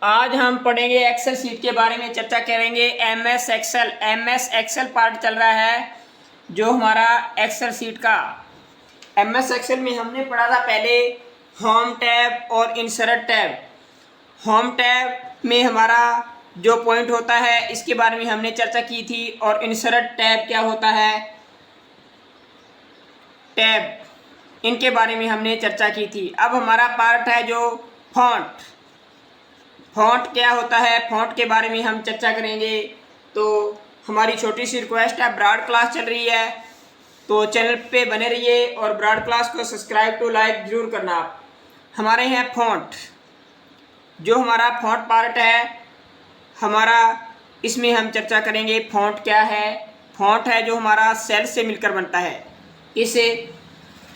आज हम पढ़ेंगे एक्सेल शीट के बारे में चर्चा करेंगे। एमएस एक्सेल पार्ट चल रहा है जो हमारा एक्सेल शीट का। एमएस एक्सेल में हमने पढ़ा था पहले होम टैब और इंसर्ट टैब। होम टैब में हमारा जो पॉइंट होता है इसके बारे में हमने चर्चा की थी, और इंसर्ट टैब क्या होता है, टैब, इनके बारे में हमने चर्चा की थी। अब हमारा पार्ट है जो फॉन्ट। फॉन्ट क्या होता है, फॉन्ट के बारे में हम चर्चा करेंगे। तो हमारी छोटी सी रिक्वेस्ट है, ब्रॉड क्लास चल रही है तो चैनल पे बने रहिए और ब्रॉड क्लास को सब्सक्राइब टू लाइक जरूर करना आप। हमारे हैं फॉन्ट, जो हमारा फॉन्ट पार्ट है हमारा, इसमें हम चर्चा करेंगे फॉन्ट क्या है। फॉन्ट है जो हमारा सेल से मिलकर बनता है। इसे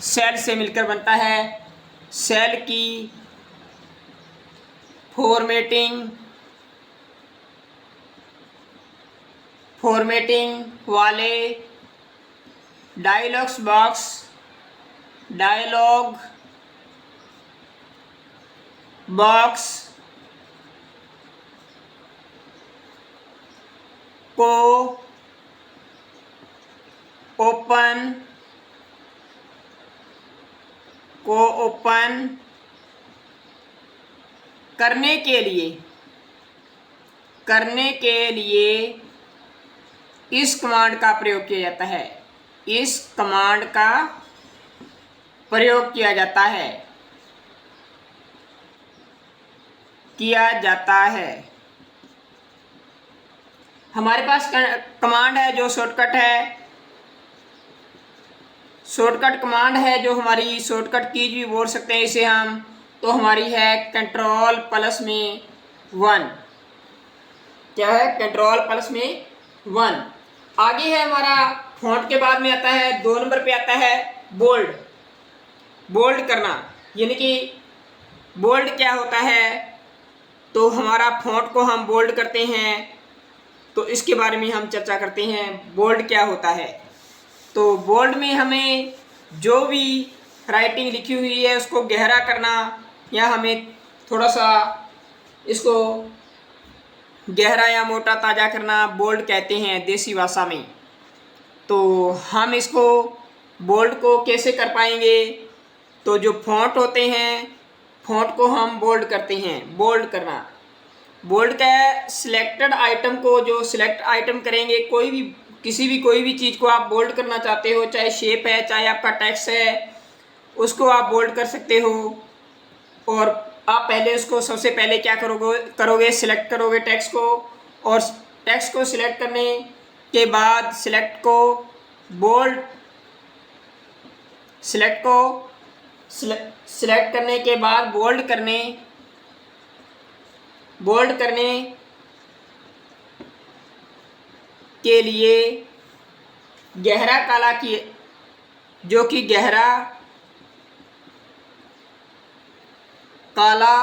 सेल से मिलकर बनता है। सेल की फॉर्मेटिंग वाले डायलॉग बॉक्स को ओपन करने के लिए इस कमांड का प्रयोग किया जाता है। इस कमांड का प्रयोग किया जाता है। हमारे पास कमांड है जो शॉर्टकट है। शॉर्टकट कमांड है जो हमारी शॉर्टकट कीज भी बोल सकते हैं इसे हम। तो हमारी है Ctrl+1। क्या है? Ctrl+1। आगे है हमारा फॉन्ट के बाद में आता है 2 नंबर पे आता है बोल्ड करना। यानी कि बोल्ड क्या होता है, तो हमारा फॉन्ट को हम बोल्ड करते हैं तो इसके बारे में हम चर्चा करते हैं। बोल्ड क्या होता है, तो बोल्ड में हमें जो भी राइटिंग लिखी हुई है उसको गहरा करना, या हमें थोड़ा सा इसको गहरा या मोटा ताज़ा करना बोल्ड कहते हैं देसी भाषा में। तो हम इसको बोल्ड को कैसे कर पाएंगे, तो जो फॉन्ट होते हैं फॉन्ट को हम बोल्ड करते हैं। बोल्ड करना, बोल्ड का सिलेक्टेड आइटम को, जो सिलेक्ट आइटम करेंगे, कोई भी चीज़ को आप बोल्ड करना चाहते हो, चाहे शेप है चाहे आपका टेक्स्ट है, उसको आप बोल्ड कर सकते हो। और आप पहले उसको सबसे पहले क्या करोगे, सिलेक्ट करोगे टेक्स्ट को, और टेक्स्ट को सिलेक्ट करने के बाद सिलेक्ट करने के बाद बोल्ड करने के लिए गहरा काला की, जो कि गहरा काला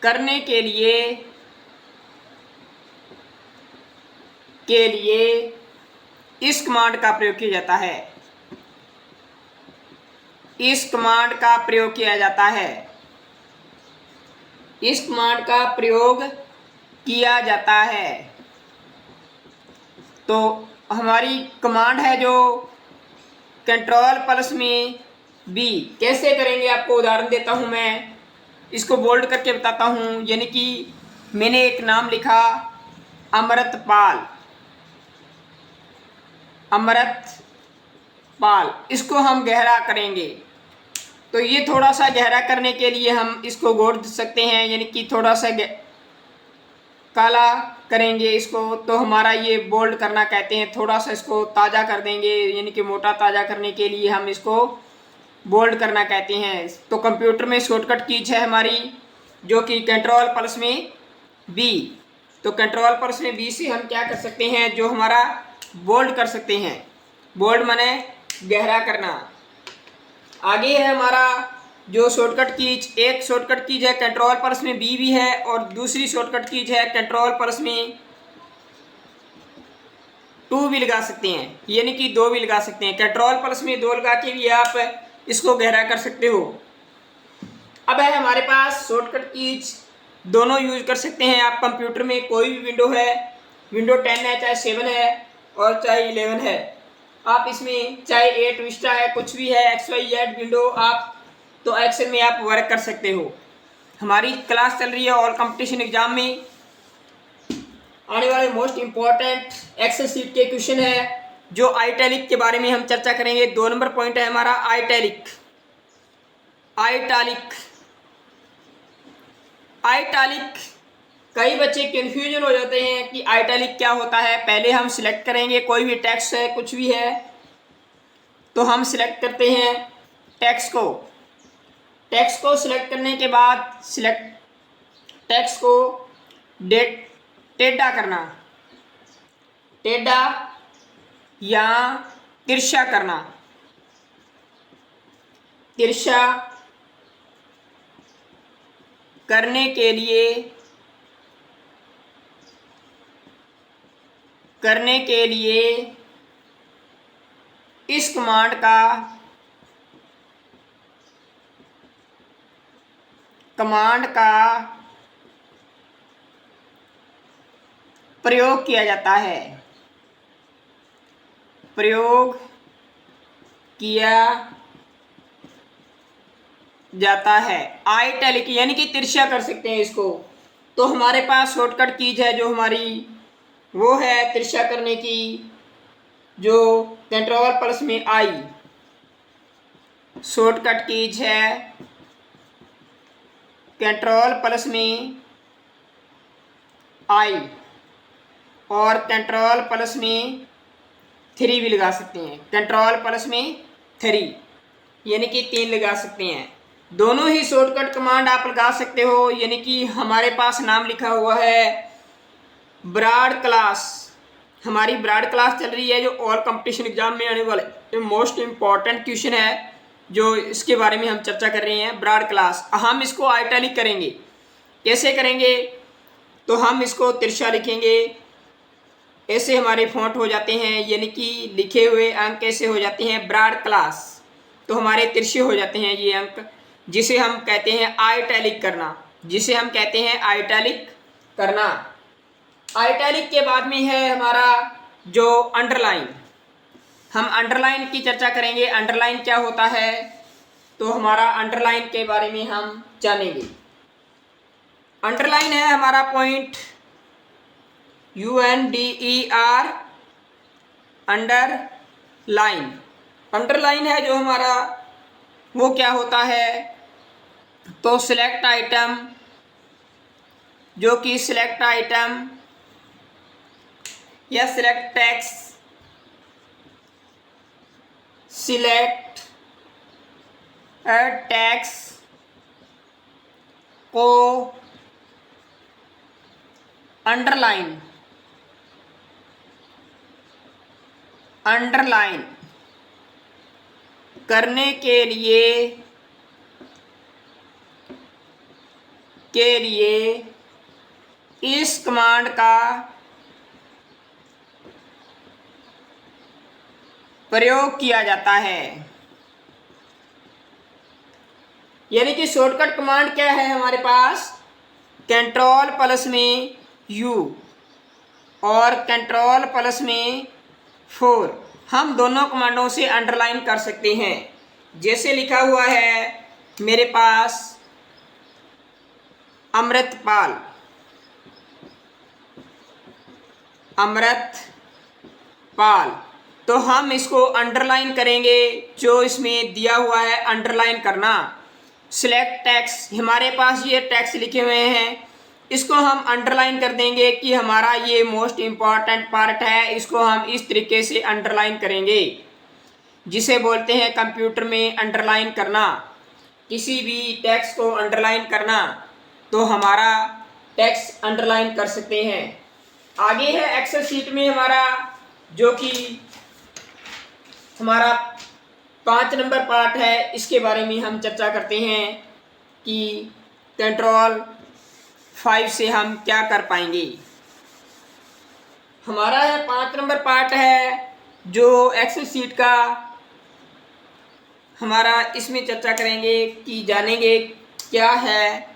करने के लिए इस कमांड का प्रयोग किया जाता है। इस कमांड का प्रयोग किया जाता है। तो हमारी कमांड है जो Ctrl+B। कैसे करेंगे आपको उदाहरण देता हूं, मैं इसको बोल्ड करके बताता हूं। यानी कि मैंने एक नाम लिखा अमृतपाल, इसको हम गहरा करेंगे। तो ये थोड़ा सा गहरा करने के लिए हम इसको गोद सकते हैं, यानी कि थोड़ा सा काला करेंगे इसको, तो हमारा ये बोल्ड करना कहते हैं। थोड़ा सा इसको ताज़ा कर देंगे, यानी कि मोटा ताज़ा करने के लिए हम इसको बोल्ड करना कहते हैं। तो कंप्यूटर में शॉर्टकट कीज है हमारी जो कि Ctrl+B। तो Ctrl+B से हम क्या कर सकते हैं, जो हमारा बोल्ड कर सकते हैं। बोल्ड माने गहरा करना। आगे है हमारा जो शॉर्टकट कीज, एक शॉर्टकट कीज है Ctrl+B भी है, और दूसरी शॉर्टकट कीज है Ctrl+2 भी लगा सकते हैं, यानी कि 2 भी लगा सकते हैं। Ctrl+2 लगा के भी आप इसको गहरा कर सकते हो। अब है हमारे पास शॉर्टकट कीज, दोनों यूज कर सकते हैं आप। कंप्यूटर में कोई भी विंडो है, विंडो 10 है, चाहे 7 है और चाहे 11 है, आप इसमें चाहे 8 विस्टा है, कुछ भी है, XYZ विंडो, आप तो एक्सेल में आप वर्क कर सकते हो। हमारी क्लास चल रही है ऑल कंपटीशन एग्जाम में आने वाले मोस्ट इम्पॉर्टेंट एक्सेल सीट के क्वेश्चन है, जो आइटैलिक के बारे में हम चर्चा करेंगे। 2 नंबर पॉइंट है हमारा आइटैलिक। आइटैलिक आइटैलिक कई बच्चे कंफ्यूजन हो जाते हैं कि आइटैलिक क्या होता है। पहले हम सिलेक्ट करेंगे, कोई भी टेक्स्ट है, कुछ भी है, तो हम सिलेक्ट करते हैं टेक्स्ट को। टेक्स्ट को सिलेक्ट करने के बाद टेक्स्ट को टेढ़ा करना, टेढ़ा या तिरछा करना। तिरछा करने के लिए इस कमांड का प्रयोग किया जाता है। प्रयोग किया जाता है आइटैलिक, यानी कि तिरछा कर सकते हैं इसको। तो हमारे पास शॉर्टकट कीज है जो हमारी वो है तिरछा करने की, जो कंट्रोल+ में आई शॉर्टकट कीज है। कंट्रोल+ में आई और कंट्रोल+ में 3 भी लगा सकते हैं। कंट्रोल+ में 3 यानी कि 3 लगा सकते हैं। दोनों ही शॉर्टकट कमांड आप लगा सकते हो। यानी कि हमारे पास नाम लिखा हुआ है ब्रॉड क्लास, हमारी ब्रॉड क्लास चल रही है, जो ऑल कंपटीशन एग्जाम में आने वाले मोस्ट इम्पॉर्टेंट क्वेश्चन है, जो इसके बारे में हम चर्चा कर रहे हैं। ब्रॉड क्लास हम इसको आइटैलिक करेंगे। कैसे करेंगे? तो हम इसको तिरछा लिखेंगे, ऐसे हमारे फॉन्ट हो जाते हैं, यानी कि लिखे हुए अंक कैसे हो जाते हैं ब्रॉड क्लास, तो हमारे तिरछे हो जाते हैं ये अंक, जिसे हम कहते हैं आइटैलिक करना, जिसे हम कहते हैं आइटैलिक करना। आइटैलिक के बाद में है हमारा जो अंडरलाइन। हम अंडरलाइन की चर्चा करेंगे। अंडरलाइन क्या होता है, तो हमारा अंडरलाइन के बारे में हम जानेंगे। अंडरलाइन है हमारा पॉइंट UNDER, अंडरलाइन। अंडरलाइन है जो हमारा वो क्या होता है, तो सिलेक्ट आइटम, जो कि सिलेक्ट आइटम या सिलेक्ट टेक्स्ट, सिलेक्ट टेक्स्ट को अंडरलाइन करने के लिए इस कमांड का प्रयोग किया जाता है। यानी कि शॉर्टकट कमांड क्या है हमारे पास, कंट्रोल+ में U और कंट्रोल+ में 4, हम दोनों कमांडों से अंडरलाइन कर सकते हैं। जैसे लिखा हुआ है मेरे पास अमृतपाल, तो हम इसको अंडरलाइन करेंगे, जो इसमें दिया हुआ है अंडरलाइन करना। सिलेक्ट टेक्स्ट, हमारे पास ये टेक्स्ट लिखे हुए हैं, इसको हम अंडरलाइन कर देंगे कि हमारा ये मोस्ट इम्पॉर्टेंट पार्ट है, इसको हम इस तरीके से अंडरलाइन करेंगे, जिसे बोलते हैं कंप्यूटर में अंडरलाइन करना। किसी भी टेक्स्ट को अंडरलाइन करना, तो हमारा टेक्स्ट अंडरलाइन कर सकते हैं। आगे है एक्सेल शीट में हमारा, जो कि हमारा 5 नंबर पार्ट है, इसके बारे में हम चर्चा करते हैं कि कंट्रोल 5 से हम क्या कर पाएंगे। हमारा है 5 नंबर पार्ट है, जो एक्सेल शीट का हमारा, इसमें चर्चा करेंगे कि जानेंगे क्या है?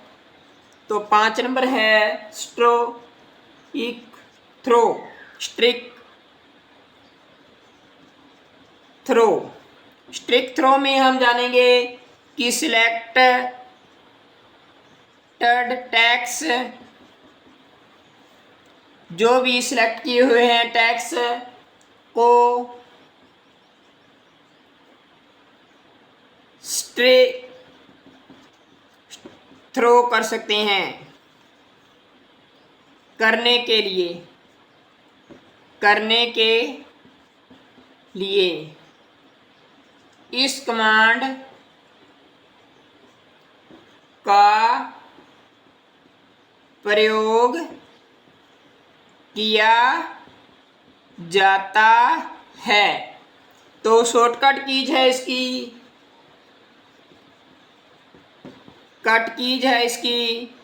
तो 5 नंबर है strike through. Strike through. Strike through में हम जानेंगे कि सिलेक्टेड टैक्स, जो भी सिलेक्ट किए हुए हैं टैक्स को स्ट्रिक थ्रो कर सकते हैं। करने के लिए इस कमांड का प्रयोग किया जाता है। तो शॉर्टकट कीज है इसकी, कट कीज है इसकी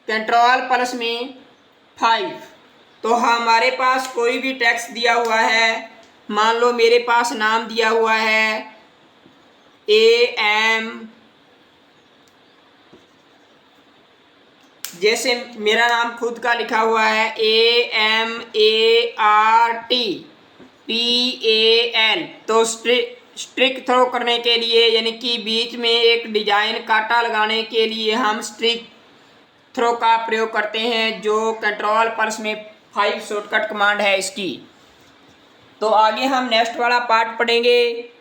Ctrl+5। तो हमारे पास कोई भी टेक्स्ट दिया हुआ है, मान लो मेरे पास नाम दिया हुआ है AM, जैसे मेरा नाम खुद का लिखा हुआ है AMARTPAL। तो स्ट्रिक थ्रो करने के लिए यानी कि बीच में एक डिजाइन कांटा लगाने के लिए हम स्ट्रिक थ्रो का प्रयोग करते हैं, जो Ctrl+5 शॉर्टकट कमांड है इसकी। तो आगे हम नेक्स्ट वाला पार्ट पढ़ेंगे।